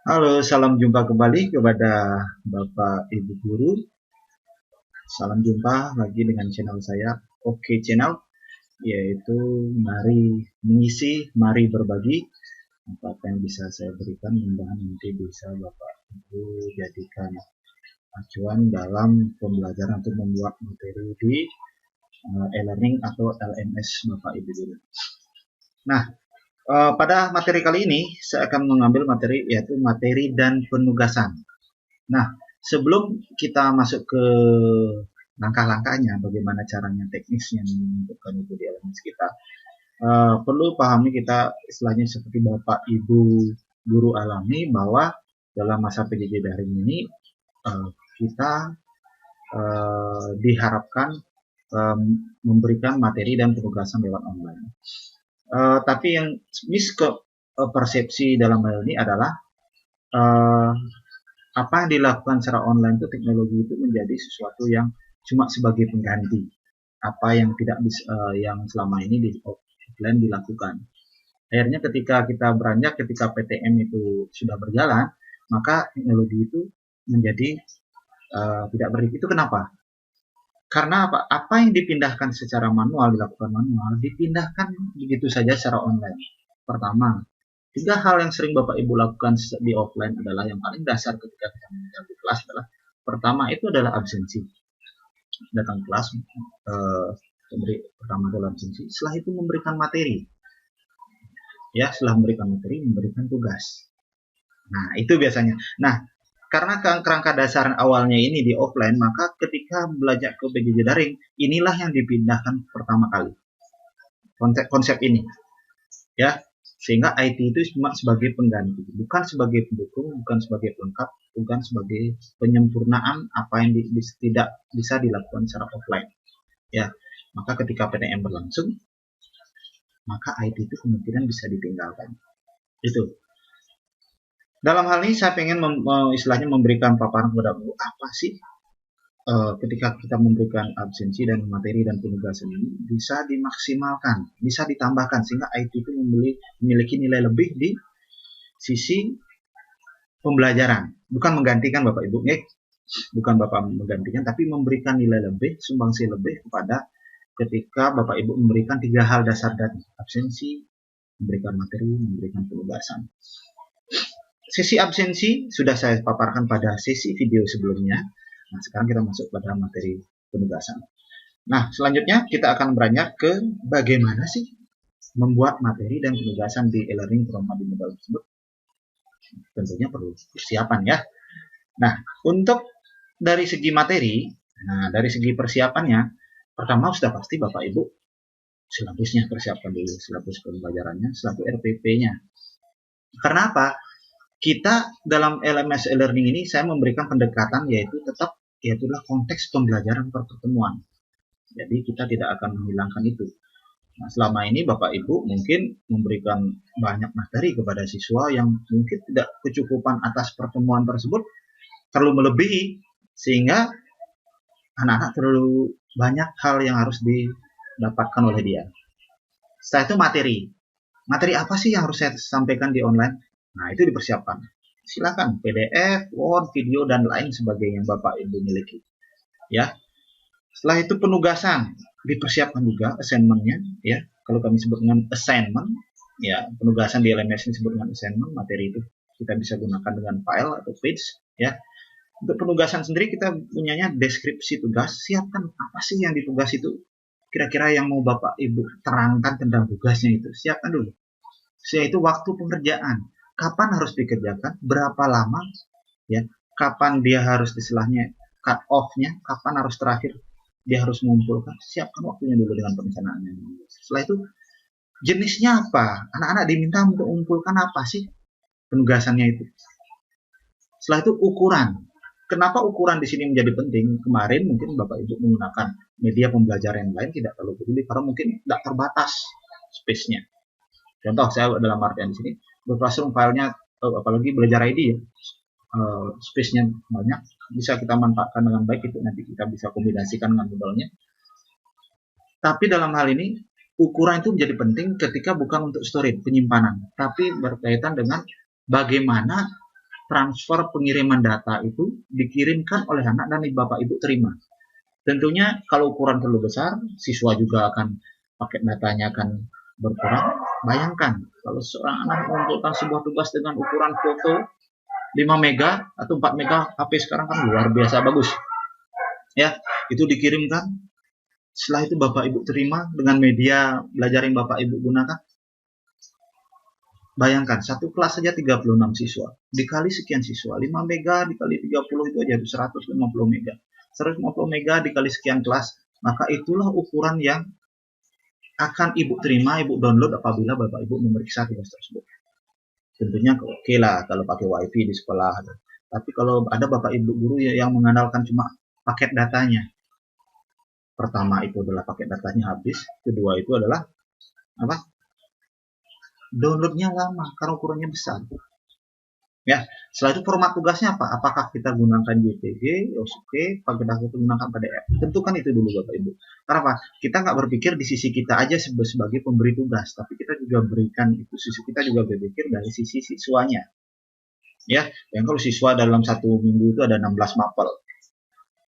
Halo, salam jumpa kembali kepada Bapak Ibu Guru. Salam jumpa lagi dengan channel saya, Oke Channel, yaitu mari mengisi, mari berbagi. Apa yang bisa saya berikan, mudah-mudahan nanti bisa Bapak Ibu jadikan acuan dalam pembelajaran untuk membuat materi di e-learning atau LMS Bapak Ibu Guru. Nah, pada materi kali ini saya akan mengambil materi yaitu materi dan penugasan. Nah, sebelum kita masuk ke langkah-langkahnya, bagaimana caranya teknisnya menentukan itu di LMS kita, perlu pahami kita istilahnya seperti Bapak Ibu Guru alami bahwa dalam masa PJJ daring ini kita diharapkan memberikan materi dan penugasan lewat online. Tapi yang persepsi dalam hal ini adalah apa yang dilakukan secara online itu, teknologi itu menjadi sesuatu yang cuma sebagai pengganti apa yang tidak yang selama ini di offline dilakukan. Akhirnya ketika kita beranjak, ketika PTM itu sudah berjalan, maka teknologi itu menjadi tidak berdiri. Itu kenapa? Karena apa? Apa yang dipindahkan secara manual, dilakukan manual, dipindahkan begitu saja secara online. Pertama, 3 hal yang sering Bapak Ibu lakukan di offline adalah yang paling dasar ketika kita mengajar di kelas adalah pertama itu adalah absensi. Datang kelas, pertama adalah absensi, setelah itu memberikan materi. Ya, setelah memberikan materi, memberikan tugas. Nah, itu biasanya. Nah, karena kerangka dasar awalnya ini di offline, maka ketika belajar ke PJJ daring, inilah yang dipindahkan pertama kali. Konsep ini. Ya, sehingga IT itu cuma sebagai pengganti, bukan sebagai pendukung, bukan sebagai pelengkap, bukan sebagai penyempurnaan apa yang tidak bisa dilakukan secara offline. Ya, maka ketika PTM berlangsung, maka IT itu kemungkinan bisa ditinggalkan. Itu. Dalam hal ini saya ingin istilahnya memberikan paparan kepada Bu, apa sih ketika kita memberikan absensi dan materi dan penugasan ini bisa dimaksimalkan, bisa ditambahkan sehingga IT itu memiliki nilai lebih di sisi pembelajaran, bukan menggantikan Bapak Ibu, bukan Bapak menggantikan, tapi memberikan nilai lebih, sumbangsi lebih kepada ketika Bapak Ibu memberikan 3 hal dasar tadi, absensi, memberikan materi, memberikan penugasan. Sesi absensi sudah saya paparkan pada sesi video sebelumnya. Nah, sekarang kita masuk pada materi penugasan. Nah, selanjutnya kita akan beranjak ke bagaimana sih membuat materi dan penugasan di e-learning trauma di modal tersebut. Tentunya perlu persiapan ya. Nah, untuk dari segi materi, dari segi persiapannya, pertama sudah pasti Bapak Ibu silabusnya persiapkan dulu, silabus pembelajarannya, selaku RPP-nya. Karena apa? Kita dalam LMS e-learning ini saya memberikan pendekatan yaitulah konteks pembelajaran per pertemuan. Jadi kita tidak akan menghilangkan itu. Nah, selama ini Bapak Ibu mungkin memberikan banyak materi kepada siswa yang mungkin tidak kecukupan atas pertemuan tersebut, terlalu melebihi sehingga anak-anak terlalu banyak hal yang harus didapatkan oleh dia. Setelah itu materi. Materi apa sih yang harus saya sampaikan di online? Nah, itu dipersiapkan. Silakan PDF, Word, video, dan lain sebagainya yang Bapak Ibu miliki. Ya. Setelah itu penugasan, dipersiapkan juga assignment-nya. Ya. Kalau kami sebut dengan assignment, ya penugasan di LMS ini disebut dengan assignment, materi itu kita bisa gunakan dengan file atau page. Ya. Untuk penugasan sendiri kita punyanya deskripsi tugas. Siapkan apa sih yang ditugas itu. Kira-kira yang mau Bapak Ibu terangkan tentang tugasnya itu. Siapkan dulu. Yaitu waktu pengerjaan. Kapan harus dikerjakan, berapa lama, ya, kapan dia harus istilahnya cut off-nya, kapan harus terakhir dia harus mengumpulkan, siapkan waktunya dulu dengan perencanaannya. Setelah itu jenisnya apa, anak-anak diminta untuk mengumpulkan apa sih penugasannya itu. Setelah itu ukuran. Kenapa ukuran di sini menjadi penting? Kemarin mungkin Bapak Ibu menggunakan media pembelajaran yang lain tidak terlalu peduli karena mungkin tidak terbatas space-nya. Contoh saya dalam artian di sini Classroom filenya, apalagi belajar ID ya, space-nya banyak, bisa kita manfaatkan dengan baik, itu nanti kita bisa kombinasikan dengan Moodle-nya. Tapi dalam hal ini ukuran itu menjadi penting ketika bukan untuk storage penyimpanan, tapi berkaitan dengan bagaimana transfer pengiriman data itu dikirimkan oleh anak dan Bapak Ibu terima. Tentunya kalau ukuran terlalu besar, siswa juga akan paket datanya akan berkurang. Bayangkan kalau seorang anak mengumpulkan sebuah tugas dengan ukuran foto 5 mega atau 4 mega, HP sekarang kan luar biasa bagus. Ya, itu dikirimkan. Setelah itu Bapak Ibu terima dengan media belajar yang Bapak Ibu gunakan. Bayangkan, satu kelas saja 36 siswa. Dikali sekian siswa, 5 mega dikali 30 itu aja 150 mega. 150 mega dikali sekian kelas, maka itulah ukuran yang akan Ibu terima, Ibu download apabila Bapak Ibu memeriksa tugas tersebut. Tentunya oke lah kalau pakai wifi di sekolah. Tapi kalau ada Bapak Ibu guru yang mengandalkan cuma paket datanya. Pertama itu adalah paket datanya habis, kedua itu adalah apa? Downloadnya lama karena ukurannya besar. Ya, setelah itu format tugasnya apa? Apakah kita gunakan JPG, OSP, apakah kita gunakan PDF? Tentukan itu dulu Bapak Ibu. Karena apa? Kita nggak berpikir di sisi kita aja sebagai pemberi tugas, tapi kita juga berikan itu sisi kita juga berpikir dari sisi siswanya. Ya, yang kalau siswa dalam satu minggu itu ada 16 mapel.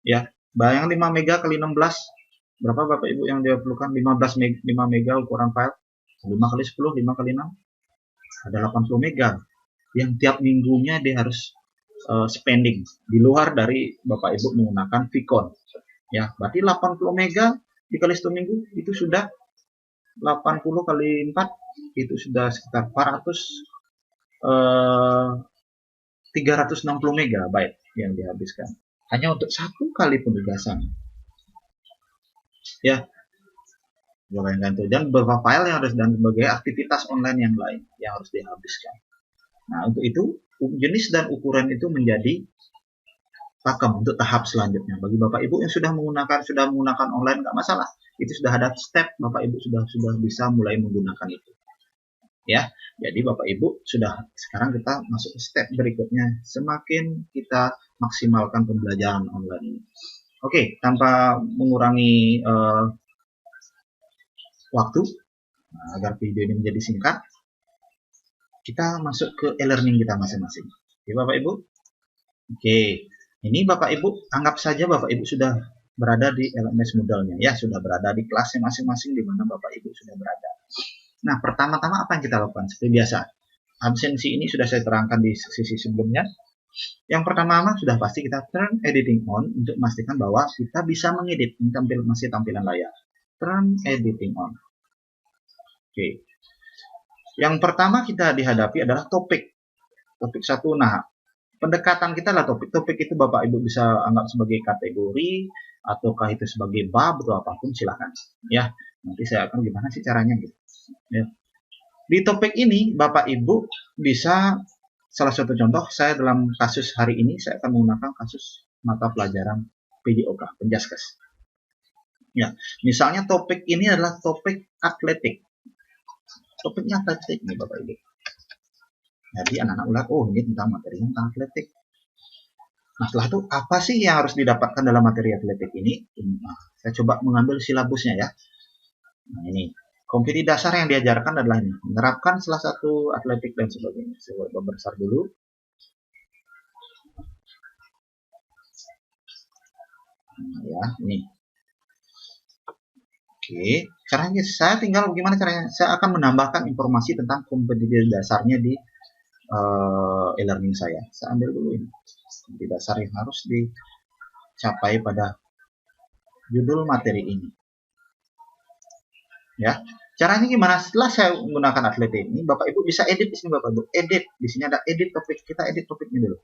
Ya, bayang 5 mega kali 16, berapa Bapak Ibu yang dia perlukan? 15 mega, 5 mega ukuran file. 5 kali 10, 5 kali 6, ada 80 mega. Yang tiap minggunya dia harus spending di luar dari Bapak Ibu menggunakan Vicon. Ya, berarti 80 mega dikali 1 minggu itu sudah 80 kali 4 itu sudah sekitar 360 megabyte yang dihabiskan hanya untuk satu kali penugasan. Ya, bayangkan itu, dan beberapa file yang harus dan sebagai aktivitas online yang lain yang harus dihabiskan. Nah, untuk itu jenis dan ukuran itu menjadi pakem untuk tahap selanjutnya. Bagi Bapak Ibu yang sudah menggunakan online nggak masalah. Itu sudah ada step Bapak Ibu sudah bisa mulai menggunakan itu. Ya, jadi Bapak Ibu sekarang kita masuk ke step berikutnya. Semakin kita maksimalkan pembelajaran online ini. Oke, tanpa mengurangi waktu agar video ini menjadi singkat, kita masuk ke e-learning kita masing-masing. Oke, Bapak Ibu. Oke, ini Bapak Ibu anggap saja Bapak Ibu sudah berada di LMS Moodle-nya, ya, sudah berada di kelasnya masing-masing di mana Bapak Ibu sudah berada. Nah, pertama-tama apa yang kita lakukan? Seperti biasa, absensi ini sudah saya terangkan di sesi sebelumnya. Yang pertama sudah pasti kita turn editing on untuk memastikan bahwa kita bisa mengedit. Ini masih tampilan layar. Turn editing on. Oke. Yang pertama kita dihadapi adalah topik. Topik 1. Nah, pendekatan kita adalah topik. Topik itu Bapak Ibu bisa anggap sebagai kategori ataukah itu sebagai bab atau apapun, silahkan. Ya, nanti saya akan gimana sih caranya gitu. Ya. Di topik ini Bapak Ibu bisa, salah satu contoh saya dalam kasus hari ini saya akan menggunakan kasus mata pelajaran PJOK, Penjaskes. Ya, misalnya topik ini adalah topik atletik. Topiknya atletik nih Bapak Ibu. Jadi anak-anak ulat, oh ini tentang materi tentang atletik. Nah, setelah itu apa sih yang harus didapatkan dalam materi atletik ini? Nah, saya coba mengambil silabusnya ya. Nah, ini kompetisi dasar yang diajarkan adalah ini, menerapkan salah satu atletik dan sebagainya. Saya coba besar dulu. Nah, ya, ini. Oke, caranya saya tinggal bagaimana caranya? Saya akan menambahkan informasi tentang kompetisi dasarnya di e-learning saya. Saya ambil dulu ini kompetisi dasar yang harus dicapai pada judul materi ini. Ya, caranya gimana? Setelah saya menggunakan atletik ini, Bapak Ibu bisa edit di sini Bapak Ibu. Edit di sini ada edit topik. Kita edit topiknya dulu.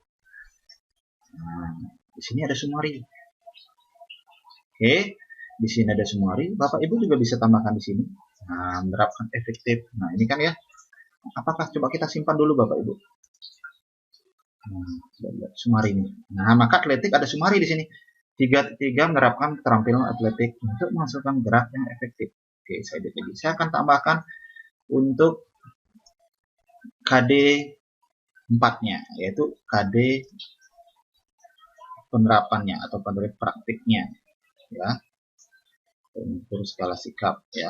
Nah, di sini ada summary. Oke. Di sini ada summary. Bapak Ibu juga bisa tambahkan di sini. Nah, menerapkan efektif. Nah, ini kan ya. Apakah coba kita simpan dulu Bapak Ibu. Nah, summary ini. Nah, maka atletik ada summary di sini. 3.3 menerapkan keterampilan atletik untuk menghasilkan gerak yang efektif. Oke, saya edit lagi. Saya akan tambahkan untuk KD 4-nya, yaitu KD penerapannya atau praktiknya. Ya. Unsur skala sikap ya,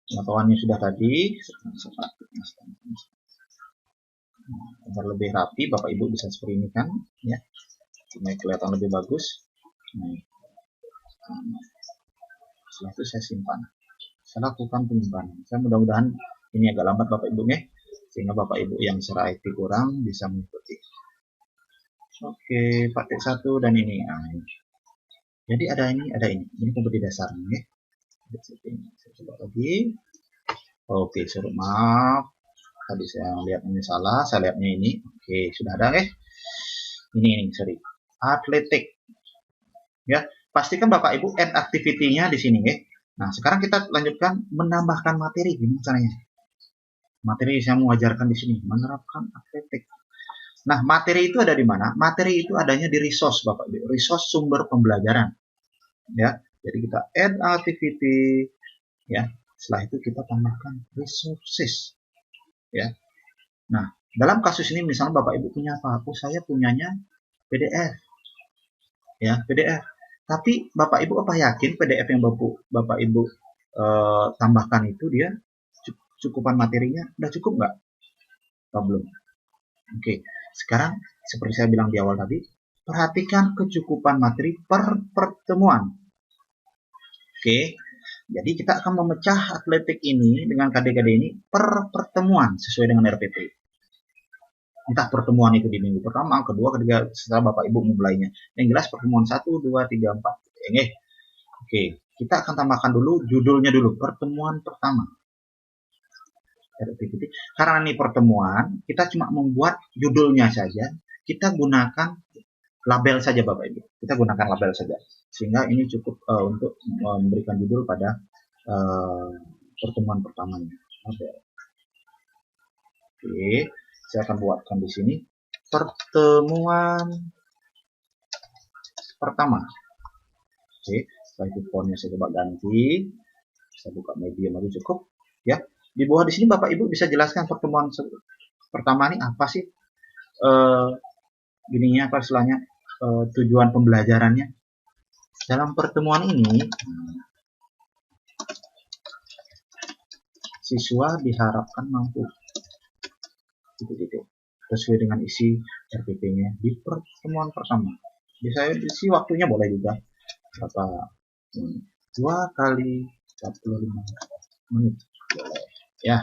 pengetahuannya sudah tadi. Agar lebih rapi, Bapak Ibu bisa seperti ini kan, ya, supaya kelihatan lebih bagus. Nah, setelah itu saya simpan. Saya lakukan penyimpanan. Saya mudah-mudahan ini agak lambat Bapak Ibu ya, sehingga Bapak Ibu yang secara IT kurang bisa mengikuti. Oke, pakai satu dan ini. Nah, ini. Jadi ada ini kompeti dasarnya ya. Saya coba lagi. Oke, suruh maaf. Tadi saya lihat ini salah, saya lihatnya ini. Oke, sudah ada ya. Ini sorry. Atletik. Ya, pastikan Bapak Ibu add activity-nya di sini ya. Nah, sekarang kita lanjutkan menambahkan materi. Gimana caranya? Materi saya mengajarkan di sini, menerapkan atletik. Nah, materi itu ada di mana? Materi itu adanya di resource, Bapak Ibu. Resource sumber pembelajaran. Ya, jadi kita add activity. Ya, setelah itu kita tambahkan resources. Ya. Nah, dalam kasus ini misalnya Bapak Ibu punya apa? Oh, saya punyanya PDF. Ya, PDF. Tapi Bapak Ibu apa yakin PDF yang Bapak Ibu tambahkan itu dia cukupan materinya udah cukup nggak? Belum. Oke, sekarang seperti saya bilang di awal tadi, perhatikan kecukupan materi per pertemuan. Oke, jadi kita akan memecah atletik ini dengan KD-KD ini per pertemuan sesuai dengan RPP. Entah pertemuan itu di minggu pertama, kedua, ketiga, setelah Bapak Ibu memulainya. Yang jelas pertemuan 1, 2, 3, 4. Oke, kita akan tambahkan dulu judulnya dulu, pertemuan pertama. Karena ini pertemuan, kita cuma membuat judulnya saja. Kita gunakan label saja Bapak Ibu. Kita gunakan label saja. Sehingga ini cukup untuk memberikan judul pada pertemuan pertamanya. Label. Oke, saya akan buatkan di sini pertemuan pertama. Oke, setelah itu fontnya saya coba ganti. Saya buka medium aja cukup. Ya, di bawah di sini Bapak Ibu bisa jelaskan pertemuan pertama ini apa sih? Gininya apa istilahnya? Tujuan pembelajarannya. Dalam pertemuan ini, siswa diharapkan mampu sesuai dengan isi RPP-nya di pertemuan pertama. Bisa isi waktunya boleh juga berapa 2 kali 45 menit boleh ya.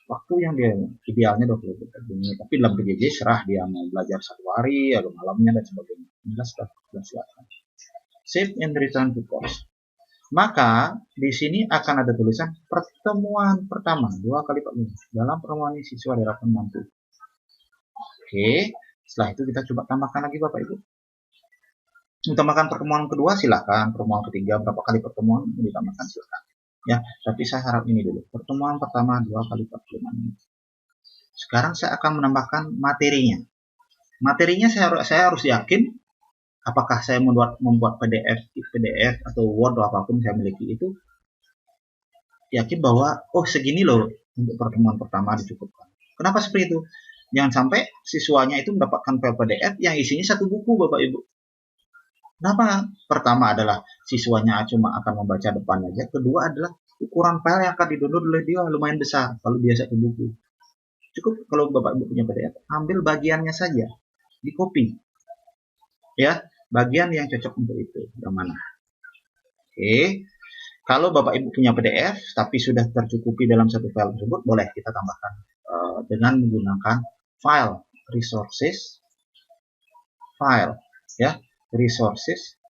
Waktu yang dia idealnya 20 menit, tapi dalam PJJ serah dia mau belajar 1 hari atau malamnya dan sebagainya. Jelas silakan. Save and return to course. Maka di sini akan ada tulisan pertemuan pertama 2 kali 45. Dalam pertemuan ini siswa diharapkan mampu. Oke, setelah itu kita coba tambahkan lagi Bapak Ibu. Tambahkan pertemuan kedua silakan, pertemuan ketiga berapa kali pertemuan ditambahkan silakan. Ya, tapi saya harap ini dulu. Pertemuan pertama 2 kali 45 menit. Sekarang saya akan menambahkan materinya. Materinya saya harus yakin apakah saya membuat PDF atau Word atau apapun saya miliki itu yakin bahwa oh segini loh untuk pertemuan pertama dicukupkan. Kenapa seperti itu? Jangan sampai siswanya itu mendapatkan PDF yang isinya 1 buku Bapak Ibu. Kenapa? Pertama adalah siswanya cuma akan membaca depan aja. Kedua adalah ukuran file yang akan di-download oleh dia lumayan besar kalau dia 1 buku. Cukup kalau Bapak Ibu punya PDF, ambil bagiannya saja, di copy. Ya, bagian yang cocok untuk itu. Yang mana? Oke. Kalau Bapak Ibu punya PDF tapi sudah tercukupi dalam satu file tersebut, boleh kita tambahkan dengan menggunakan file resources, file ya, resources,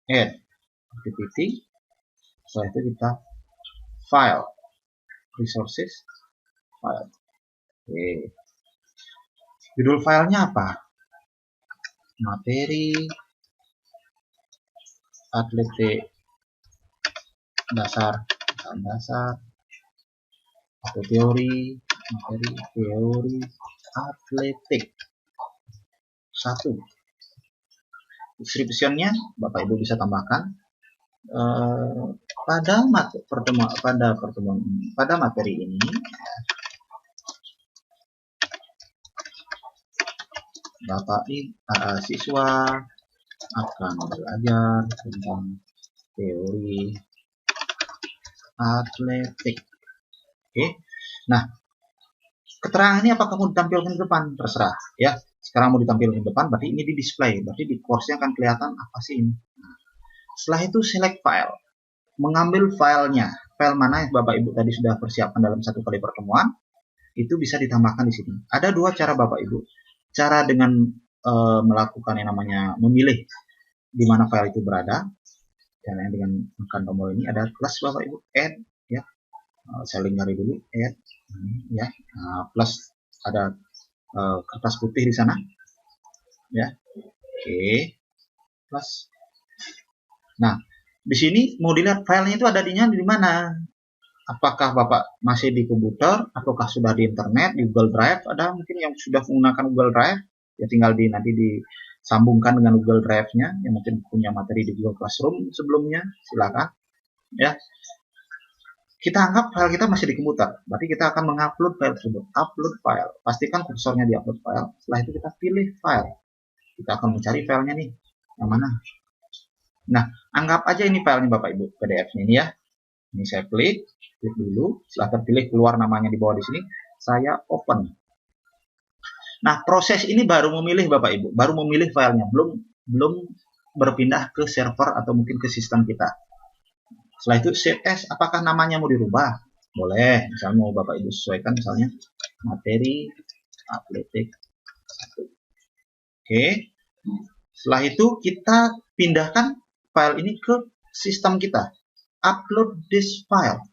add activity. Setelah itu kita file resources, file. Oke. Judul filenya apa? Materi atletik dasar atau materi teori atletik 1. Description-nya Bapak Ibu bisa tambahkan pada materi ini Bapak siswa akan belajar tentang teori atletik. Oke. Nah, Keterangan ini apakah mau ditampilkan di depan? Terserah ya. Sekarang mau ditampilkan di depan, berarti ini di display. Berarti di course-nya akan kelihatan apa sih ini. Setelah itu select file. Mengambil filenya. File mana yang Bapak Ibu tadi sudah persiapkan dalam satu kali pertemuan, itu bisa ditambahkan di sini. Ada dua cara Bapak Ibu. Cara dengan melakukan yang namanya memilih di mana file itu berada. Caranya dengan menekan tombol ini ada plus Bapak Ibu, add ya. Saya lingkari dulu add ya. Plus ada kertas putih di sana ya. Oke. Plus. Nah, di sini mau dilihat filenya itu adanya di mana? Apakah Bapak masih di komputer, ataukah sudah di internet, di Google Drive? Ada mungkin yang sudah menggunakan Google Drive, ya tinggal nanti disambungkan dengan Google Drive-nya, yang mungkin punya materi di Google Classroom sebelumnya, silakan. Ya, kita anggap file kita masih di komputer, berarti kita akan mengupload file tersebut. Upload file, pastikan kursornya di upload file. Setelah itu kita pilih file. Kita akan mencari filenya nih, yang mana? Nah, anggap aja ini filenya Bapak Ibu, PDF-nya ini ya. Ini saya klik dulu, setelah terpilih keluar namanya di bawah di sini, saya open. Nah, proses ini baru memilih Bapak Ibu, baru memilih filenya, belum berpindah ke server atau mungkin ke sistem kita. Setelah itu save as, apakah namanya mau dirubah? Boleh, misalnya mau Bapak Ibu sesuaikan misalnya materi atletik 1. Oke. Setelah itu kita pindahkan file ini ke sistem kita. Upload this file.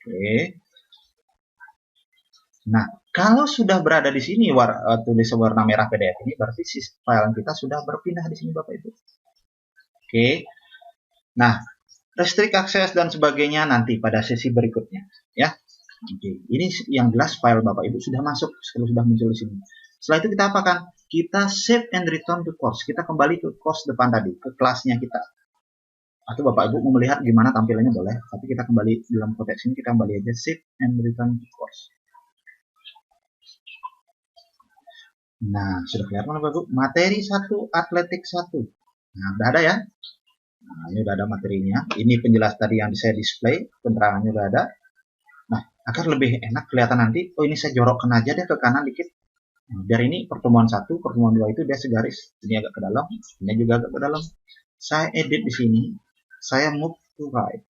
Oke. Nah, kalau sudah berada di sini tulis warna merah PDF ini, berarti file kita sudah berpindah di sini Bapak Ibu. Oke. Nah, restrict access dan sebagainya nanti pada sesi berikutnya ya. Oke. Ini yang jelas file Bapak Ibu sudah masuk, sudah muncul di sini. Setelah itu kita apakan? Kita save and return to course. Kita kembali ke course depan tadi, ke kelasnya kita. Atau Bapak Ibu mau melihat gimana tampilannya boleh, tapi kita kembali dalam konteks ini, kita kembali aja save and return to course. Nah, sudah kelihatan Bapak Ibu, materi 1, atletik 1. Nah, udah ada ya. Nah, ini udah ada materinya. Ini penjelas tadi yang saya display, penerangannya udah ada. Nah, agar lebih enak kelihatan nanti, oh ini saya jorokkan aja deh ke kanan dikit. Nah, biar ini pertemuan 1, pertemuan 2 itu dia segaris. Ini agak ke dalam, ini juga agak ke dalam. Saya edit di sini, saya move to right.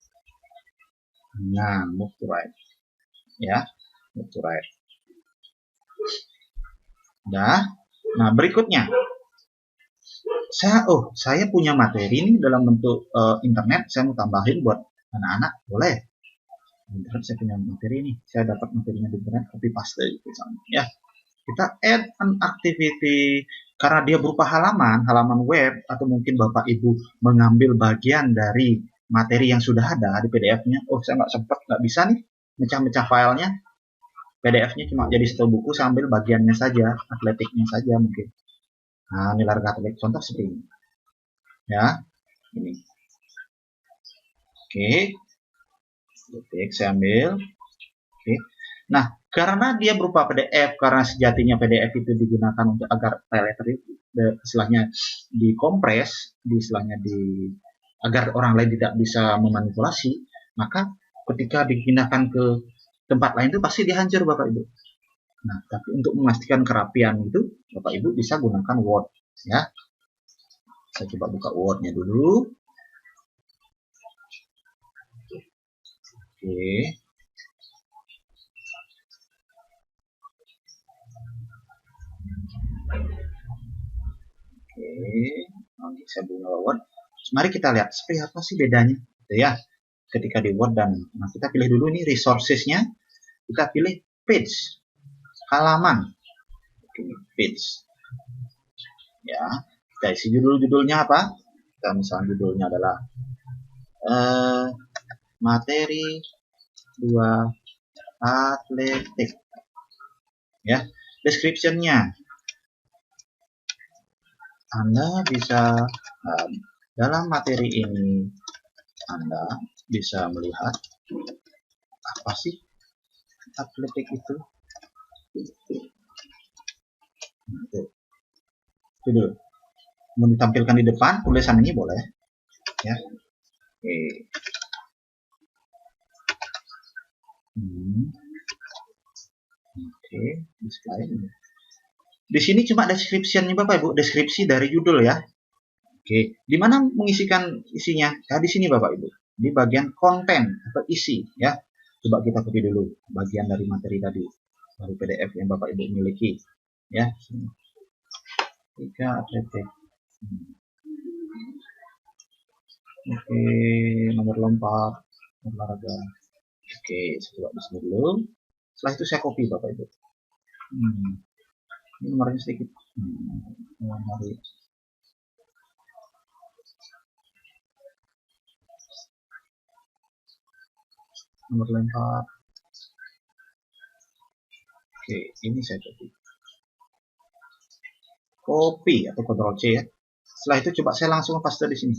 Nah, move to right. Ya, move to right. Nah, berikutnya. Saya punya materi ini dalam bentuk internet, saya mau tambahin buat anak-anak, boleh. Internet saya punya materi ini, saya dapat materinya di internet, copy paste misalnya. Ya, kita add an activity karena dia berupa halaman web, atau mungkin Bapak Ibu mengambil bagian dari materi yang sudah ada di PDF-nya. Oh, saya nggak bisa nih mecah-mecah filenya. PDF-nya cuma jadi satu buku, sambil bagiannya saja, atletiknya saja mungkin. Nah, nilai atletik contoh seperti ini. Ya, ini. Oke. Atletik saya ambil. Oke. Nah, karena dia berupa PDF, karena sejatinya PDF itu digunakan untuk agar file istilahnya dikompres, agar orang lain tidak bisa memanipulasi, maka ketika dipindahkan ke tempat lain itu pasti dihancur Bapak Ibu. Nah, tapi untuk memastikan kerapian itu, Bapak Ibu bisa gunakan Word ya. Saya coba buka Word-nya dulu. Oke. Oke, saya buka Word. Mari kita lihat seperti apa sih bedanya, gitu ya. Ketika di Word dan kita pilih dulu ini resources-nya, kita pilih page, halaman. Oke, page. Ya, kita isi judulnya apa? Kita misalnya judulnya adalah materi 2 atletik. Ya, description-nya. Anda bisa dalam materi ini Anda bisa melihat apa sih atletik itu. Itu mau ditampilkan di depan tulisan ini boleh ya. Oke. Oke, display. Di sini cuma description-nya Bapak Ibu, deskripsi dari judul ya. Oke, di mana mengisikan isinya? Nah, di sini Bapak Ibu, di bagian konten atau isi ya. Coba kita copy dulu bagian dari materi tadi, dari PDF yang Bapak Ibu miliki ya. 3 atletik. Oke, nomor lompat, olahraga. Oke, saya coba di sini dulu. Setelah itu saya copy Bapak Ibu. Ini nomornya sedikit. Nomor lempar. Oke, ini saya copy atau Ctrl C ya. Setelah itu coba saya langsung paste di sini.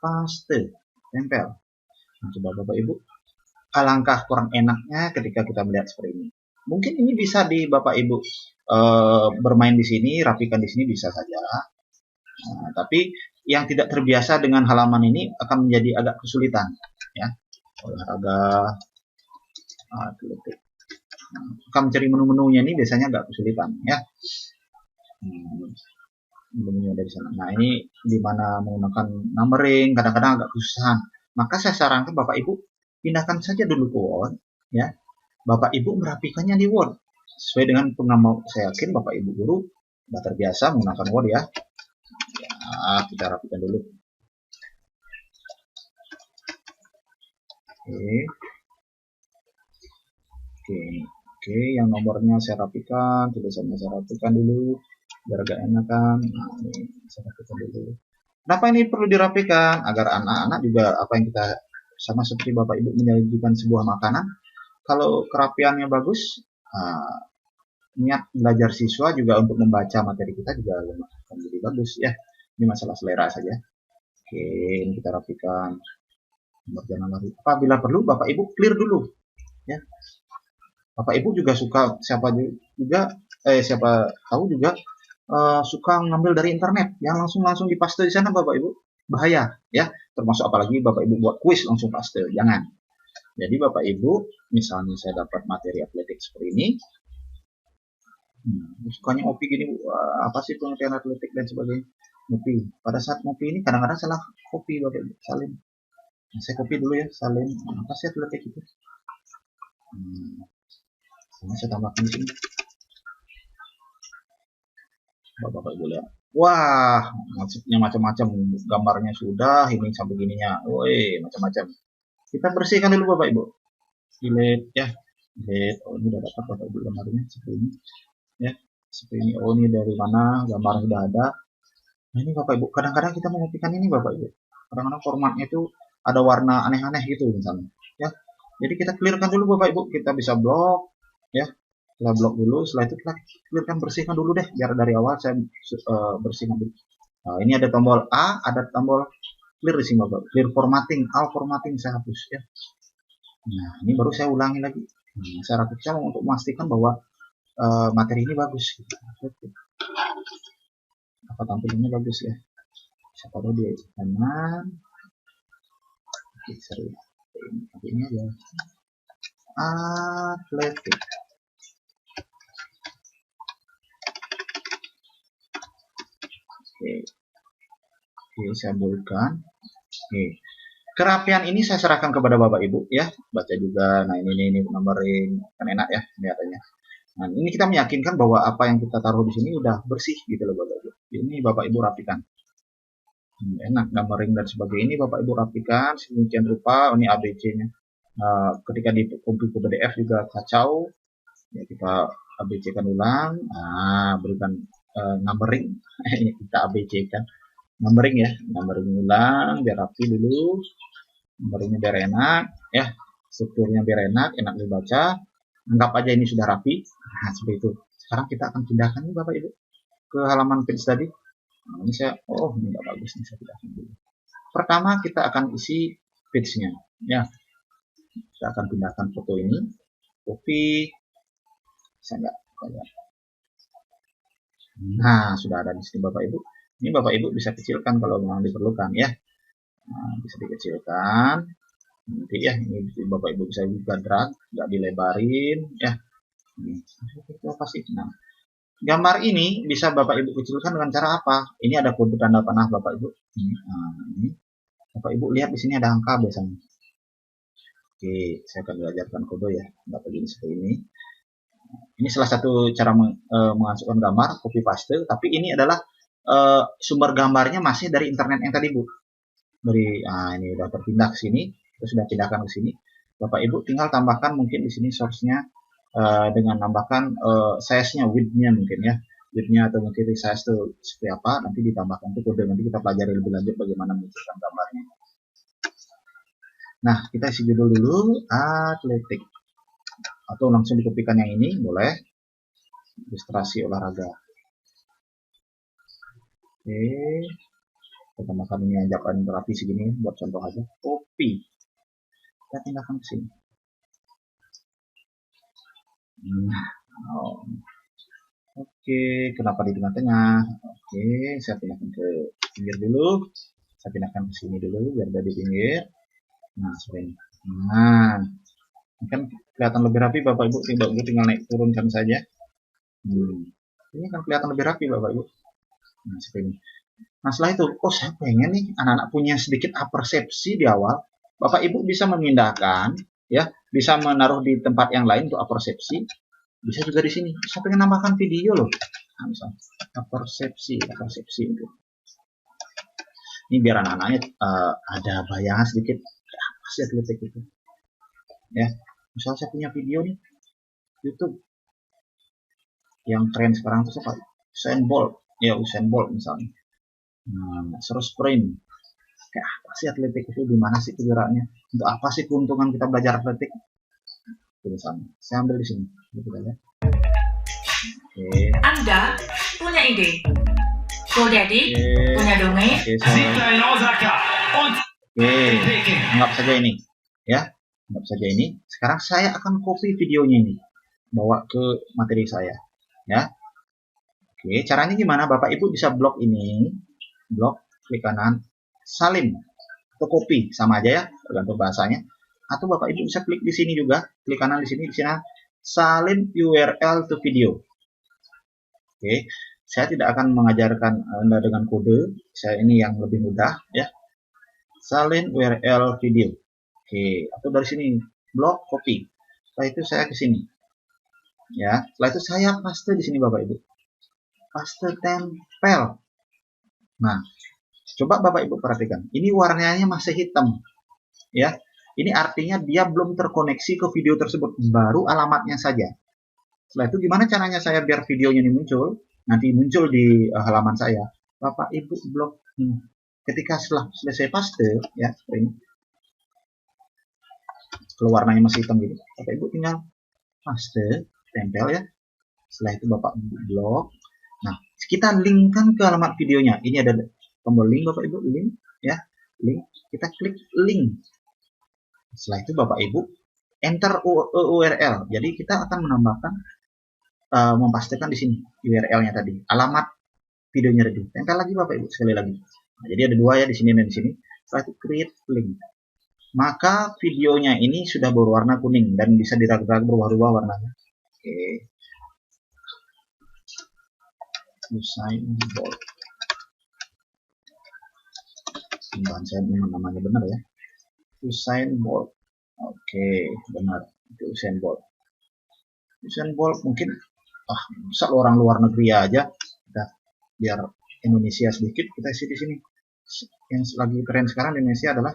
Paste, tempel. Nah, coba Bapak Ibu, alangkah kurang enaknya ketika kita melihat seperti ini. Mungkin ini bisa di Bapak Ibu bermain di sini, rapikan di sini bisa saja. Nah, tapi yang tidak terbiasa dengan halaman ini akan menjadi agak kesulitan ya. Olahraga, atletik. Akan mencari menu-menunya ini biasanya agak kesulitan ya. Menunya dari sana. Nah, ini di mana menggunakan numbering kadang-kadang agak kesusahan. Maka saya sarankan Bapak Ibu pindahkan saja dulu ke Word ya. Bapak Ibu merapikannya di Word sesuai dengan pengamal. Saya yakin Bapak Ibu guru sudah terbiasa menggunakan Word ya. Ya, kita rapikan dulu. Oke, yang nomornya saya rapikan, tulisannya saya rapikan dulu biar agak enakan. Nah, ini saya rapikan dulu. Kenapa ini perlu dirapikan? Agar anak-anak juga apa yang kita sama seperti Bapak Ibu menyajikan sebuah makanan, kalau kerapiannya bagus, niat belajar siswa juga untuk membaca materi kita juga akan jadi bagus ya. Ini masalah selera saja. Oke, ini kita rapikan. Berjalan lari. Apabila perlu Bapak Ibu clear dulu ya. Bapak Ibu juga suka siapa tahu juga suka ngambil dari internet yang langsung dipaste di sana Bapak Ibu, bahaya ya. Termasuk apalagi Bapak Ibu buat kuis langsung paste, jangan. Jadi Bapak Ibu, misalnya saya dapat materi atletik seperti ini, sukanya ngopi gini, apa sih pengertian atletik dan sebagainya, ngopi. Pada saat ngopi ini kadang-kadang salah kopi Bapak Ibu, salin. Nah, saya kopi dulu ya, salin. Apa sih atletik itu? Saya tambahkan di sini. Bapak Ibu lihat. Wah, maksudnya macam-macam, gambarnya sudah, ini sampai gininya, woi, macam-macam. Kita bersihkan dulu Bapak Ibu. Delete ya, delete. Oh, ini udah dapat Bapak Ibu gambarnya seperti ini, ya, seperti ini. Oh, ini dari mana? Gambarnya sudah ada. Nah, ini Bapak Ibu. Kadang-kadang kita mengopikan ini Bapak Ibu. Kadang-kadang formatnya itu ada warna aneh-aneh gitu misalnya, ya. Jadi kita clearkan dulu Bapak Ibu. Kita bisa blok, ya. Kita blok dulu, setelah itu kita clearkan, bersihkan dulu deh, biar dari awal saya bersihkan dulu. Nah, ini ada tombol A, ada tombol clear di sini Bapak. Clear formatting, all formatting saya hapus ya. Nah, ini baru saya ulangi lagi. Nah, saya rapikan untuk memastikan bahwa materi ini bagus. Apa tampilannya bagus ya? Siapa tahu dia kanan. Oke, seri. Ini aja. Atletik. Oke, saya bolehkan. Oke, kerapian ini saya serahkan kepada Bapak Ibu ya, baca juga. Nah, ini numbering kan enak ya kelihatannya. Nah, ini kita meyakinkan bahwa apa yang kita taruh di sini udah bersih gitu loh Bapak Ibu. Ini Bapak Ibu rapikan. Enak, numbering dan sebagainya ini Bapak Ibu rapikan sedemikian rupa. Ini ABC-nya. Ketika di komputer PDF juga kacau, ya kita ABC-kan ulang. Nah, berikan numbering. Kita ABC-kan. Numbering ya, numbering ulang biar rapi dulu, numberingnya biar enak ya, strukturnya biar enak dibaca. Anggap aja ini sudah rapi. Nah, seperti itu. Sekarang kita akan pindahkan nih Bapak Ibu ke halaman page tadi. Nah, ini saya, ini nggak bagus nih, saya pindahkan dulu. Pertama kita akan isi page-nya ya. Kita akan pindahkan foto ini, copy. Saya nggak. Nah, sudah ada di sini Bapak Ibu. Ini Bapak Ibu bisa kecilkan kalau memang diperlukan ya. Nah, bisa dikecilkan. Nanti ya, ini Bapak Ibu bisa juga drag, nggak dilebarin ya. Ini apa sih? Nah, gambar ini bisa Bapak Ibu kecilkan dengan cara apa? Ini ada kode tanda panah Bapak Ibu. Ini Bapak Ibu lihat di sini ada angka biasanya. Oke, saya akan belajarkan kode ya. Bapak ini seperti ini. Ini salah satu cara memasukkan gambar, copy paste. Tapi ini adalah sumber gambarnya masih dari internet yang tadi Bu. Ini udah terpindah ke sini, kita sudah pindahkan ke sini. Bapak Ibu tinggal tambahkan mungkin di sini source-nya dengan tambahkan size-nya, width-nya mungkin ya. Width-nya atau mungkin size itu seperti apa, nanti ditambahkan itu kode, nanti kita pelajari lebih lanjut bagaimana memunculkan gambarnya. Nah, kita isi judul dulu, atletik. Atau langsung dikopikan yang ini, boleh. Ilustrasi olahraga. Oke. Kita tambahkan ini ajakan rapi segini, buat contoh aja. Copy. Kita pindahkan ke sini. Oke, kenapa di tengah-tengah? Oke, saya pindahkan ke pinggir dulu. Saya pindahkan ke sini dulu, biar ada di pinggir. Nah, seperti ini. Nah, ini kan kelihatan lebih rapi Bapak Ibu. Tinggal naik turunkan saja. Ini kan kelihatan lebih rapi Bapak Ibu. Nah, seperti ini. Nah, setelah itu, saya pengen nih anak-anak punya sedikit apersepsi di awal. Bapak Ibu bisa memindahkan, ya, bisa menaruh di tempat yang lain untuk apersepsi. Bisa juga di sini. Saya pengen nambahkan video loh. Nah, misalnya apersepsi itu. Ini biar anak-anaknya ada bayangan sedikit apa sih atletik itu. Ya, misalnya saya punya video nih YouTube yang tren sekarang itu apa? Usain Bolt, ya Usain Bolt misalnya. Nah, suruh sprint. Kayak apa sih atletik itu? Di mana sih kegeraknya? Untuk apa sih keuntungan kita belajar atletik? Misalnya, saya ambil di sini. Gitu ya. Oke. Anda punya ide. GoDaddy punya domain. Oke, anggap saja ini, ya. Anggap saja ini. Sekarang saya akan copy videonya ini, bawa ke materi saya, ya. Oke, caranya gimana? Bapak Ibu bisa blok ini, blok, klik kanan, salin atau copy, sama aja ya, tergantung bahasanya. Atau Bapak Ibu bisa klik di sini juga, klik kanan di sini, salin URL to video. Oke, saya tidak akan mengajarkan Anda dengan kode, saya ini yang lebih mudah ya. Salin URL video. Oke, atau dari sini blok copy. Setelah itu saya ke sini. Ya, setelah itu saya paste di sini Bapak Ibu. Paste tempel. Nah, coba Bapak Ibu perhatikan. Ini warnanya masih hitam. Ya. Ini artinya dia belum terkoneksi ke video tersebut, baru alamatnya saja. Setelah itu gimana caranya saya biar videonya ini muncul? Nanti muncul di halaman saya. Bapak Ibu blok ini. Ketika setelah selesai paste, ya seperti ini. Kalau warnanya masih hitam gitu, Bapak Ibu tinggal paste, tempel ya. Setelah itu Bapak blok. Nah, kita linkkan ke alamat videonya. Ini ada tombol link Bapak Ibu, link ya, link. Kita klik link. Setelah itu Bapak Ibu enter URL. Jadi kita akan menambahkan, memastikan di sini URL-nya tadi, alamat videonya tadi. Tempel lagi Bapak Ibu sekali lagi. Nah, jadi ada dua ya, di sini dan di sini. Setelah itu create link. Maka videonya ini sudah berwarna kuning dan bisa dirag-rag berubah-ubah warnanya. Oke. Usain Bolt. Bahan saya memang namanya benar ya. Usain Bolt. Oke, benar. Itu Usain Bolt. Usain Bolt mungkin bisa orang luar negeri aja. Kita biar Indonesia sedikit, kita isi di sini. Yang lagi tren sekarang di Indonesia adalah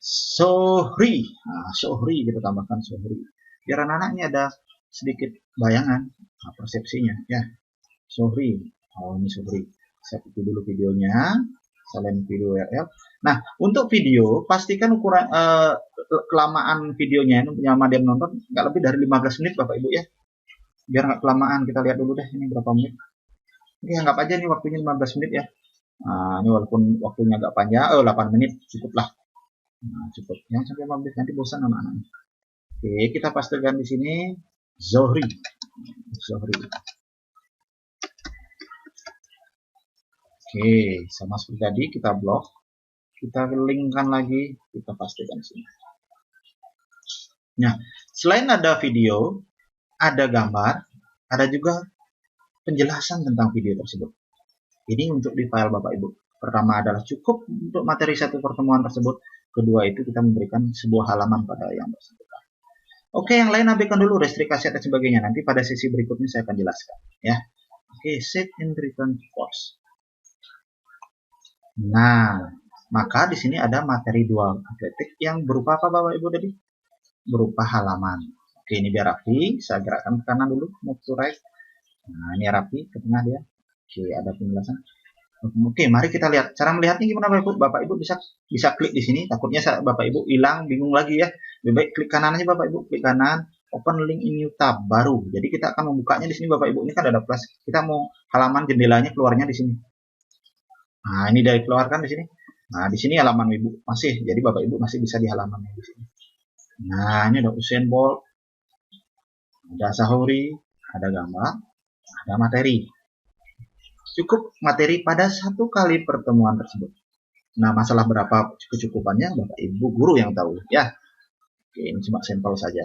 Sohri. Nah, Sohri kita tambahkan Sohri. Biar anak-anaknya ada sedikit bayangan, persepsinya ya. Sohri. Oh, ini Sohri. Saya pilih dulu videonya. Salin video URL. Nah, untuk video pastikan ukuran kelamaan videonya ini nyaman dia menonton nggak lebih dari 15 menit Bapak Ibu ya. Biar nggak kelamaan, kita lihat dulu deh ini berapa menit. Oke, anggap aja nih waktunya 15 menit ya. Nah, ini walaupun waktunya agak panjang, 8 menit cukup lah. Nah, cukup. Jangan sampai 15, nanti bosan anak-anaknya. Oke, kita pastikan di sini Zohri. Oke, sama seperti tadi kita blok. kita linkkan lagi, kita pastikan di sini. Nah, selain ada video, ada gambar, ada juga penjelasan tentang video tersebut. Ini untuk di file Bapak Ibu. Pertama adalah cukup untuk materi satu pertemuan tersebut. Kedua itu kita memberikan sebuah halaman pada yang bersangkutan. Oke, yang lain abaikan dulu, restrikasi dan sebagainya. Nanti pada sesi berikutnya saya akan jelaskan. Ya. Oke, save and return to course. Nah, maka di sini ada materi dual atletik yang berupa apa Bapak Ibu tadi? Berupa halaman. Oke, ini biar rapi. Saya gerakkan ke kanan dulu, move to right. Nah, ini rapi ke tengah dia. Oke, ada penjelasan. Oke, mari kita lihat. Cara melihatnya gimana Bapak Ibu? Bapak Ibu bisa klik di sini. Takutnya Bapak Ibu hilang, bingung lagi ya. Lebih baik klik kanan aja Bapak Ibu. Klik kanan, open link in new tab baru. Jadi kita akan membukanya di sini Bapak Ibu. Ini kan ada plus. Kita mau halaman jendelanya keluarnya di sini. Nah, ini dari keluarkan di sini. Nah, di sini halaman Ibu masih. Jadi Bapak Ibu masih bisa di halamannya di sini. Nah, ini ada Usain Bolt, ada Sahuri, ada gambar, ada materi. Cukup materi pada satu kali pertemuan tersebut. Nah, masalah berapa kecukupannya Bapak Ibu guru yang tahu ya. Oke, ini cuma sampel saja.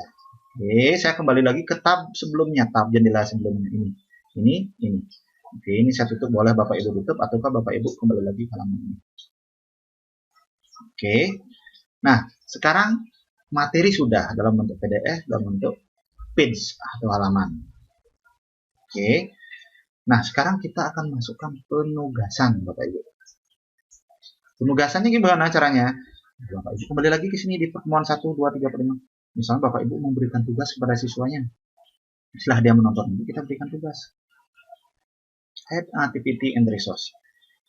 Oke, saya kembali lagi ke tab sebelumnya, tab jendela sebelumnya ini. Ini. Oke, ini saya tutup, boleh Bapak Ibu tutup ataukah Bapak Ibu kembali lagi ke halaman ini. Oke. Nah, sekarang materi sudah dalam bentuk PDF, dalam bentuk page atau halaman. Oke. Nah, sekarang kita akan masukkan penugasan, Bapak Ibu. Penugasannya gimana caranya? Bapak Ibu kembali lagi ke sini di pertemuan 1, 2, 3, 4, 5. Misalnya Bapak Ibu memberikan tugas kepada siswanya. Setelah dia menonton, kita berikan tugas. Add activity and resource.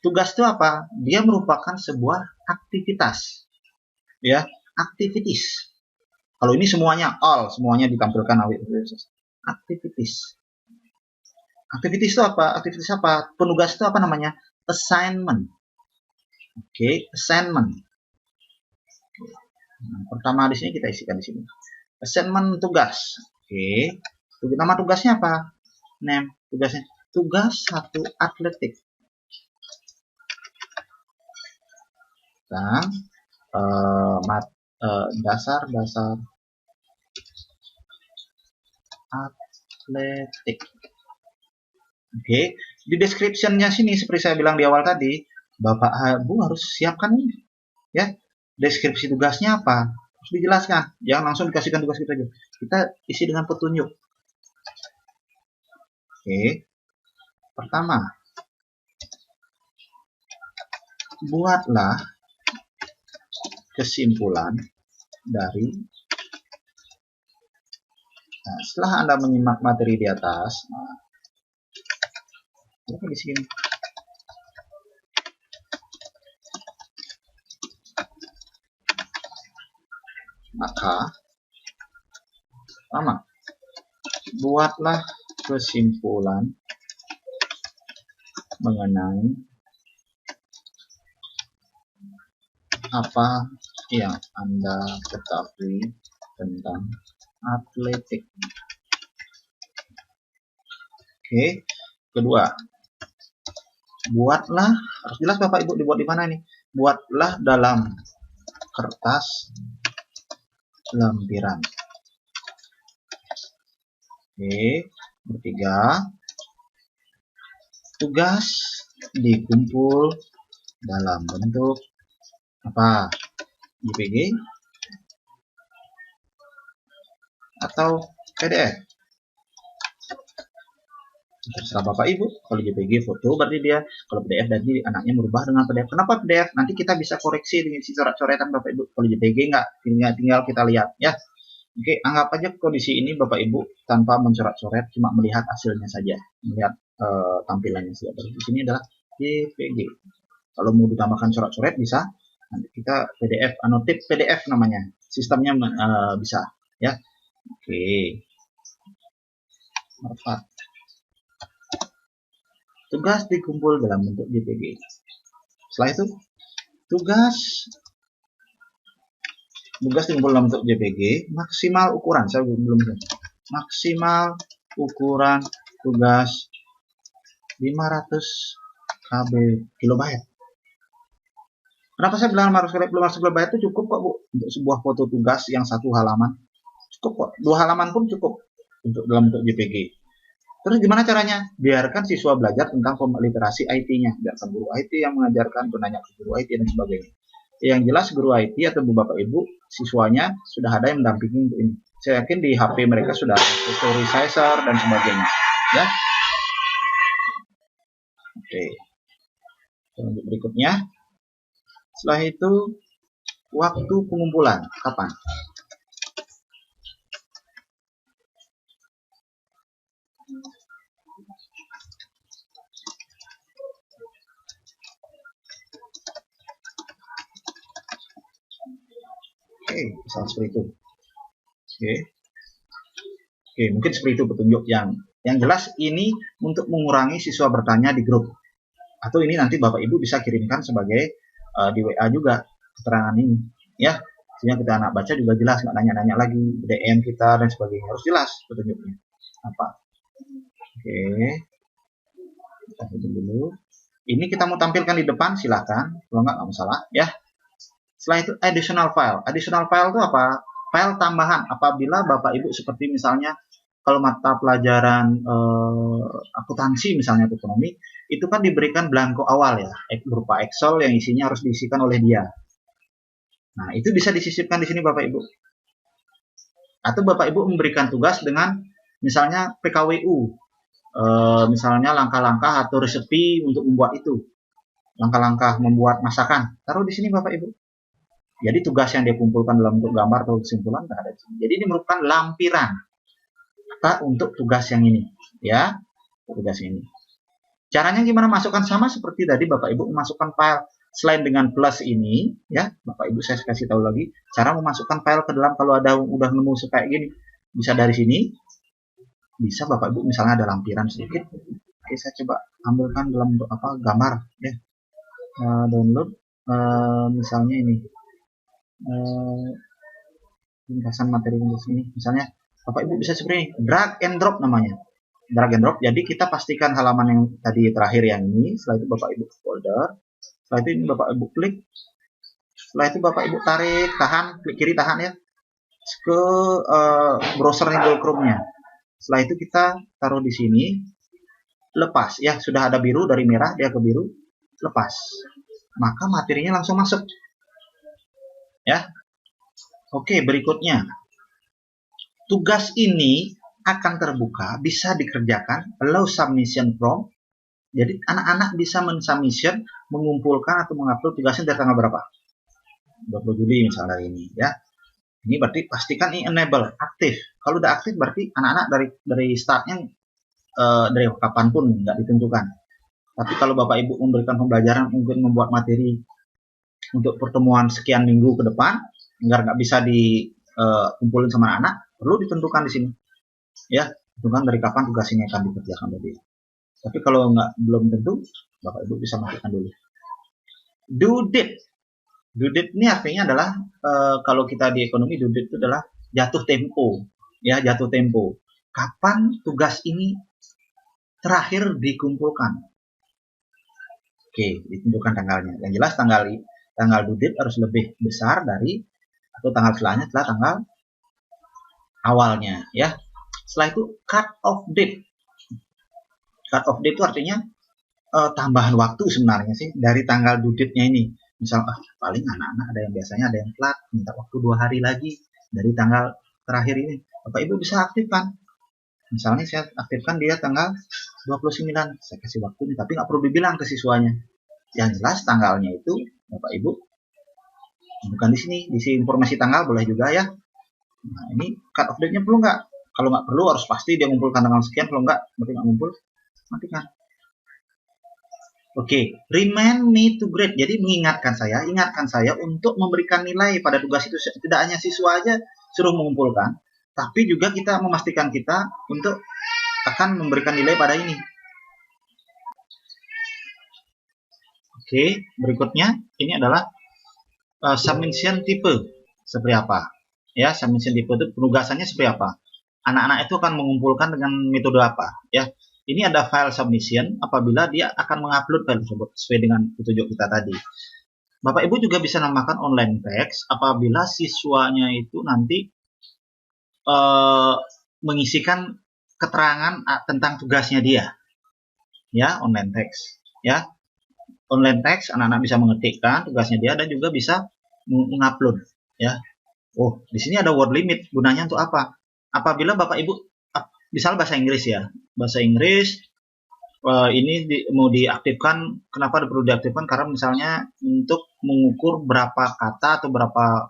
Tugas itu apa? Dia merupakan sebuah aktivitas. Ya, activities. Kalau ini semuanya, semuanya ditampilkan activities. Aktivitas itu apa? Aktivitas apa? Penugas itu apa namanya? Assignment. Oke, assignment. Nah, pertama di sini kita isikan di sini. Assignment tugas. Oke. Nama tugasnya apa? Name tugasnya. Tugas 1 atletik. Dan dasar atletik. Oke, di description-nya sini seperti saya bilang di awal tadi, Bapak Ibu harus siapkan ini, ya. Deskripsi tugasnya apa? Harus dijelaskan. Jangan langsung dikasihkan tugas kita aja. Kita isi dengan petunjuk. Oke. Pertama, buatlah kesimpulan dari setelah Anda menyimak materi di atas, di sini. Maka, pertama, buatlah kesimpulan mengenai apa yang Anda ketahui tentang atletik. Oke. Kedua, buatlah, harus jelas Bapak Ibu dibuat di mana nih? Buatlah dalam kertas lempiran. Oke. Ketiga, tugas dikumpul dalam bentuk apa? JPG atau PDF. Terserah Bapak Ibu. Kalau JPG foto berarti dia, kalau PDF berarti anaknya merubah dengan PDF. Kenapa PDF? Nanti kita bisa koreksi dengan si coret-coretan Bapak Ibu. Kalau JPG enggak, tinggal kita lihat ya. Oke, anggap aja kondisi ini Bapak Ibu tanpa mencoret-coret, cuma melihat hasilnya saja, melihat tampilannya saja. Di sini adalah JPG. Kalau mau ditambahkan coret-coret bisa. Nanti kita PDF, annotate PDF namanya. Sistemnya bisa ya. Oke. Nomor 4. Tugas dikumpul dalam bentuk JPG. Setelah itu, tugas dikumpul dalam bentuk JPG, maksimal ukuran, saya belum maksimal ukuran tugas 500 kilobyte. Kenapa saya bilang belum harus berbayar? Itu cukup kok Bu untuk sebuah foto tugas yang 1 halaman. Cukup kok, 2 halaman pun cukup untuk dalam bentuk JPG. Terus gimana caranya? Biarkan siswa belajar tentang literasi IT-nya. Biarkan guru IT yang mengajarkan, bertanya ke guru IT dan sebagainya. Yang jelas guru IT atau Bapak Ibu, siswanya sudah ada yang mendampingi untuk ini. Saya yakin di HP mereka sudah ada tutorial resizer dan sebagainya. Ya. Oke. Lanjut berikutnya. Setelah itu, waktu pengumpulan. Kapan? Oke, misal seperti itu. Oke, mungkin seperti itu petunjuk yang jelas ini untuk mengurangi siswa bertanya di grup. Atau ini nanti Bapak Ibu bisa kirimkan sebagai di WA juga keterangan ini, ya. Sehingga kita anak baca juga jelas, nggak nanya-nanya lagi DM kita dan sebagainya, harus jelas petunjuknya apa. Oke, kita hitung dulu. Ini kita mau tampilkan di depan, silakan. Kalau nggak masalah, ya. Setelah itu additional file. Additional file itu apa? File tambahan apabila Bapak Ibu seperti misalnya kalau mata pelajaran akuntansi misalnya ekonomi, itu kan diberikan blanko awal ya, berupa Excel yang isinya harus diisikan oleh dia. Nah, itu bisa disisipkan di sini Bapak Ibu. Atau Bapak Ibu memberikan tugas dengan misalnya PKWU, misalnya langkah-langkah atau resepi untuk membuat itu. Langkah-langkah membuat masakan, taruh di sini Bapak Ibu. Jadi tugas yang dia kumpulkan dalam bentuk gambar atau kesimpulan tidak ada di sini. Jadi ini merupakan lampiran untuk tugas yang ini, ya, tugas ini. Caranya gimana masukkan? Sama seperti tadi Bapak Ibu memasukkan file. Selain dengan plus ini, ya, Bapak Ibu saya kasih tahu lagi cara memasukkan file ke dalam. Kalau ada udah nemu kayak gini, bisa dari sini, bisa Bapak Ibu misalnya ada lampiran sedikit. Oke, saya coba ambilkan dalam bentuk apa, gambar, ya. Download, misalnya ini. Ringkasan materi untuk ini, misalnya Bapak Ibu bisa seperti ini, drag and drop namanya, drag and drop. Jadi kita pastikan halaman yang tadi terakhir yang ini, setelah itu Bapak Ibu folder, setelah itu ini Bapak Ibu klik, setelah itu Bapak Ibu tarik, tahan, klik kiri tahan ya, ke browser Google Chrome-nya. Setelah itu kita taruh di sini, lepas ya, sudah ada biru dari merah dia ke biru, lepas, maka materinya langsung masuk. Ya, oke, berikutnya tugas ini akan terbuka, bisa dikerjakan, allow submission from. Jadi anak-anak bisa mensubmission, mengumpulkan atau mengupload tugasnya dari tanggal berapa? 20 Juli misalnya ini, ya. Ini berarti pastikan ini enable, aktif. Kalau udah aktif berarti anak-anak dari startnya dari kapanpun nggak ditentukan. Tapi kalau Bapak Ibu memberikan pembelajaran, mungkin membuat materi untuk pertemuan sekian minggu ke depan, agar nggak bisa dikumpulin sama anak, perlu ditentukan di sini, ya, tentukan dari kapan tugas ini akan dikerjakan tadi. Tapi kalau belum tentu, Bapak Ibu bisa masukkan dulu. Due date ini artinya adalah kalau kita di ekonomi, due date itu adalah jatuh tempo, ya, jatuh tempo. Kapan tugas ini terakhir dikumpulkan? Oke, ditentukan tanggalnya. Yang jelas tanggal due date harus lebih besar dari atau tanggal setelahnya setelah tanggal awalnya, ya. Setelah itu cut off date. Cut off date itu artinya tambahan waktu sebenarnya sih dari tanggal due date-nya ini. Misal paling anak-anak ada yang biasanya ada yang telat, minta waktu 2 hari lagi dari tanggal terakhir ini. Bapak Ibu bisa aktifkan. Misalnya saya aktifkan dia tanggal 29, saya kasih waktu ini, tapi nggak perlu dibilang ke siswanya. Yang jelas tanggalnya itu Bapak Ibu bukan di sini, diisi informasi tanggal boleh juga ya. Nah, ini cut off date-nya perlu nggak? Kalau nggak perlu harus pasti dia ngumpulkan tanggal sekian, kalau nggak berarti nggak ngumpul, matikan. Oke, remind me to grade. Jadi ingatkan saya untuk memberikan nilai pada tugas itu. Tidak hanya siswa aja suruh mengumpulkan, tapi juga kita memastikan kita untuk akan memberikan nilai pada ini. Oke, berikutnya ini adalah submission tipe seperti apa? Ya, submission tipe itu penugasannya seperti apa? Anak-anak itu akan mengumpulkan dengan metode apa? Ya, ini ada file submission apabila dia akan mengupload file tersebut sesuai dengan petunjuk kita tadi. Bapak Ibu juga bisa namakan online text apabila siswanya itu nanti mengisikan keterangan tentang tugasnya dia, ya, online text, ya. Online text anak-anak bisa mengetikkan tugasnya dia dan juga bisa mengupload, ya. Oh, di sini ada word limit, gunanya untuk apa? Apabila Bapak Ibu misal bahasa Inggris, ya, bahasa Inggris ini mau diaktifkan. Kenapa perlu diaktifkan? Karena misalnya untuk mengukur berapa kata atau berapa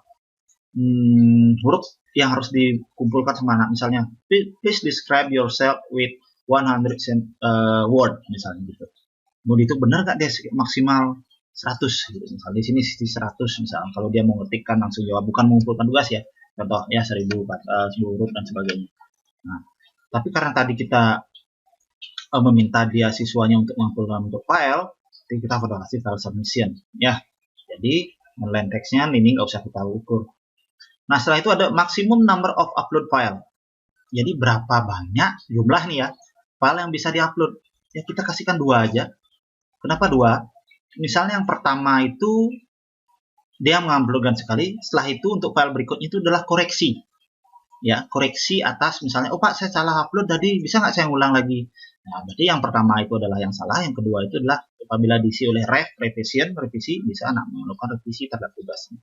huruf yang harus dikumpulkan sama anak. Misalnya, please describe yourself with 100 word, misalnya gitu. Mau itu benar nggak dia maksimal 100 gitu. Misalnya di sini 100 misalnya. Kalau dia mau ngetikkan langsung jawab, bukan mengumpulkan tugas, ya. Contoh ya 1000 huruf dan sebagainya. Nah, tapi karena tadi kita meminta dia siswanya untuk mengumpulkan untuk file, jadi kita pada kasih file submission, ya. Jadi online text-nya ini nggak usah kita ukur. Nah, setelah itu ada maximum number of upload file. Jadi berapa banyak jumlah nih, ya, file yang bisa diupload. Ya kita kasihkan 2 aja. Kenapa 2? Misalnya yang pertama itu dia menguploadkan sekali, setelah itu untuk file berikutnya itu adalah koreksi. Ya, koreksi atas misalnya, oh Pak saya salah upload tadi, bisa nggak saya ulang lagi? Nah, berarti yang pertama itu adalah yang salah, yang kedua itu adalah apabila diisi oleh revisi, bisa anak melakukan revisi terhadap tugasnya.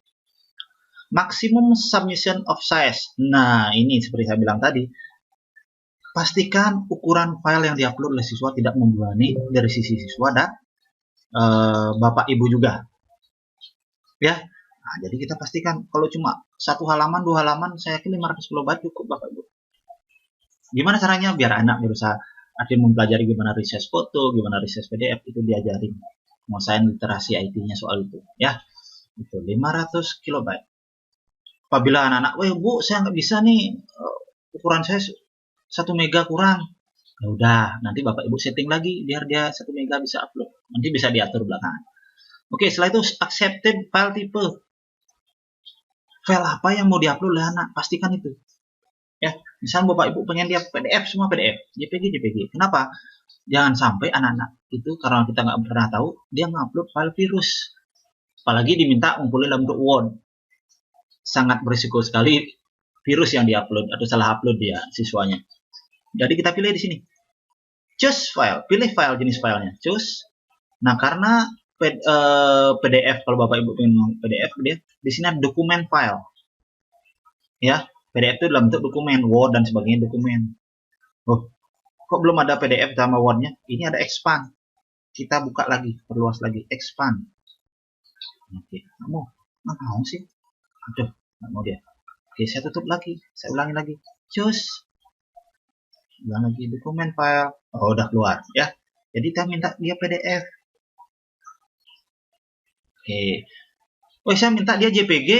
Maximum submission of size. Nah, ini seperti saya bilang tadi, pastikan ukuran file yang diupload oleh siswa tidak membebani dari sisi siswa dan Bapak Ibu juga. Ya. Nah, jadi kita pastikan kalau cuma 1 halaman, 2 halaman, saya yakin 500 kilobyte cukup, Bapak Ibu. Gimana caranya biar anak berusaha mempelajari gimana riset foto, gimana riset PDF, itu diajarin. Menguasain literasi IT-nya soal itu, ya. Itu 500 kilobyte. Apabila anak-anak, wah Bu, saya nggak bisa nih, ukuran saya 1 mega kurang. Ya udah, nanti Bapak Ibu setting lagi biar dia 1 mega bisa upload. Nanti bisa diatur belakangan. Oke, setelah itu accepted file type. File apa yang mau diupload oleh anak, pastikan itu. Ya, misal Bapak Ibu pengen dia PDF, semua PDF, JPG. Kenapa? Jangan sampai anak-anak itu, karena kita nggak pernah tahu, dia ngupload file virus. Apalagi diminta ngumpulin dalam bentuk Word. Sangat berisiko sekali virus yang diupload atau salah upload dia siswanya. Jadi kita pilih di sini. Choose file, pilih file jenis filenya. Choose. Nah, karena PDF, kalau Bapak Ibu pengen PDF, dia di sini ada dokumen file. Ya, PDF itu dalam bentuk dokumen, Word dan sebagainya dokumen. Oh, kok belum ada PDF sama Word-nya? Ini ada expand. Kita buka lagi, perluas lagi, expand. Oke, kamu mau sih? Aduh, nggak mau dia. Oke, saya tutup lagi, saya ulangi lagi. Choose. Ulang lagi dokumen file. Oh, udah keluar, ya. Jadi kita minta dia PDF. Oke. Oh, saya minta dia JPG.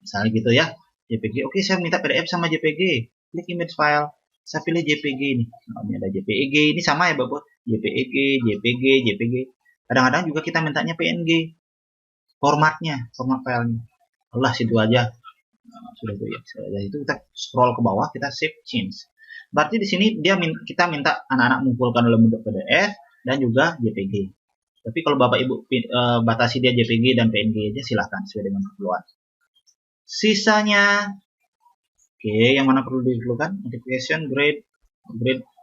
Misalnya gitu, ya. JPG. Oke, saya minta PDF sama JPG. Klik image file. Saya pilih JPG ini. Nah, ini ada JPEG. Ini sama ya, Bapak. JPG. Kadang-kadang juga kita mintanya PNG. Formatnya, format filenya. Allah, situ aja. Nah, sudah itu ya. Dari itu kita scroll ke bawah, kita save change. Berarti di sini kita minta anak-anak mengumpulkan dalam bentuk PDF dan juga JPG. Tapi kalau Bapak Ibu batasi dia JPG dan PNG aja, silahkan sesuai dengan keperluan. Sisanya, oke, yang mana perlu diperlukan? Notification, grade,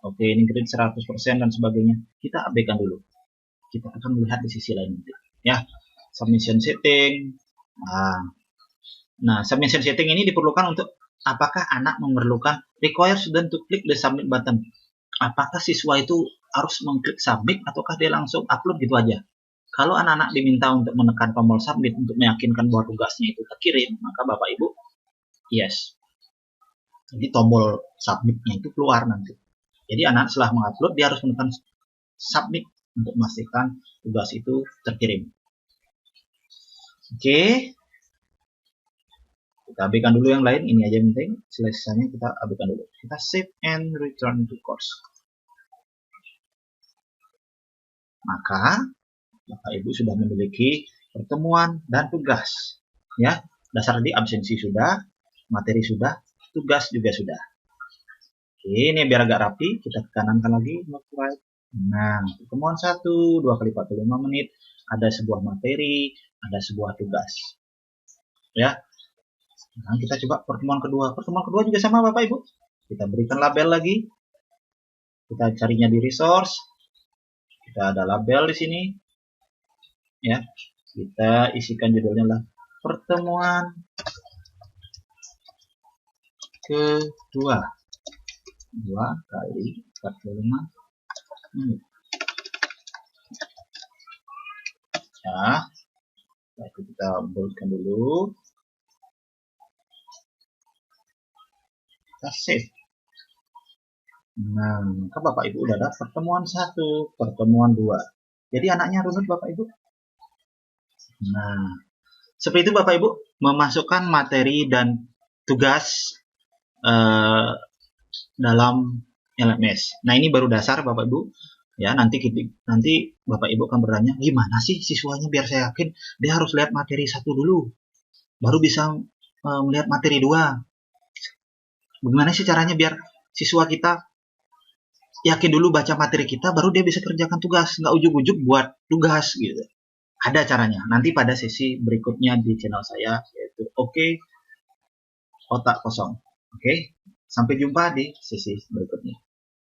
oke, ini grade 100% dan sebagainya. Kita abaikan dulu. Kita akan melihat di sisi lain nanti, ya. Submission setting. Nah, submission setting ini diperlukan untuk apakah anak memerlukan require student to click the submit button. Apakah siswa itu harus mengklik submit ataukah dia langsung upload gitu aja. Kalau anak-anak diminta untuk menekan tombol submit untuk meyakinkan bahwa tugasnya itu terkirim, maka Bapak Ibu yes. Jadi tombol submitnya itu keluar nanti. Jadi anak setelah mengupload dia harus menekan submit untuk memastikan tugas itu terkirim. Oke. Kita abaikan dulu yang lain, ini aja yang penting. Sisanya kita abaikan dulu. Kita save and return to course. Maka Bapak Ibu sudah memiliki pertemuan dan tugas. Ya, dasar di absensi sudah, materi sudah, tugas juga sudah. Oke, ini biar agak rapi, kita kanankan lagi, right. Nah, pertemuan 1, 2 kali 45 menit, ada sebuah materi, ada sebuah tugas. Ya. Nah, kita coba pertemuan kedua. Pertemuan kedua juga sama Bapak Ibu. Kita berikan label lagi. Kita carinya di resource. Kita ada label di sini. Ya. Kita isikan judulnya lah pertemuan kedua. 2 kali 45 menit. Ya. Itu kita boldkan dulu. Kita save. Nah, maka Bapak Ibu udah ada pertemuan 1, pertemuan 2. Jadi anaknya runut Bapak Ibu. Nah, seperti itu Bapak Ibu memasukkan materi dan tugas dalam LMS. Nah, ini baru dasar Bapak Ibu. Ya, nanti Bapak Ibu akan bertanya, gimana sih siswanya biar saya yakin dia harus lihat materi 1 dulu, baru bisa melihat materi 2. Bagaimana sih caranya biar siswa kita yakin dulu baca materi kita, baru dia bisa kerjakan tugas, nggak ujuk-ujuk buat tugas gitu. Ada caranya. Nanti pada sesi berikutnya di channel saya, yaitu Oke Otak Kosong. Oke, sampai jumpa di sesi berikutnya.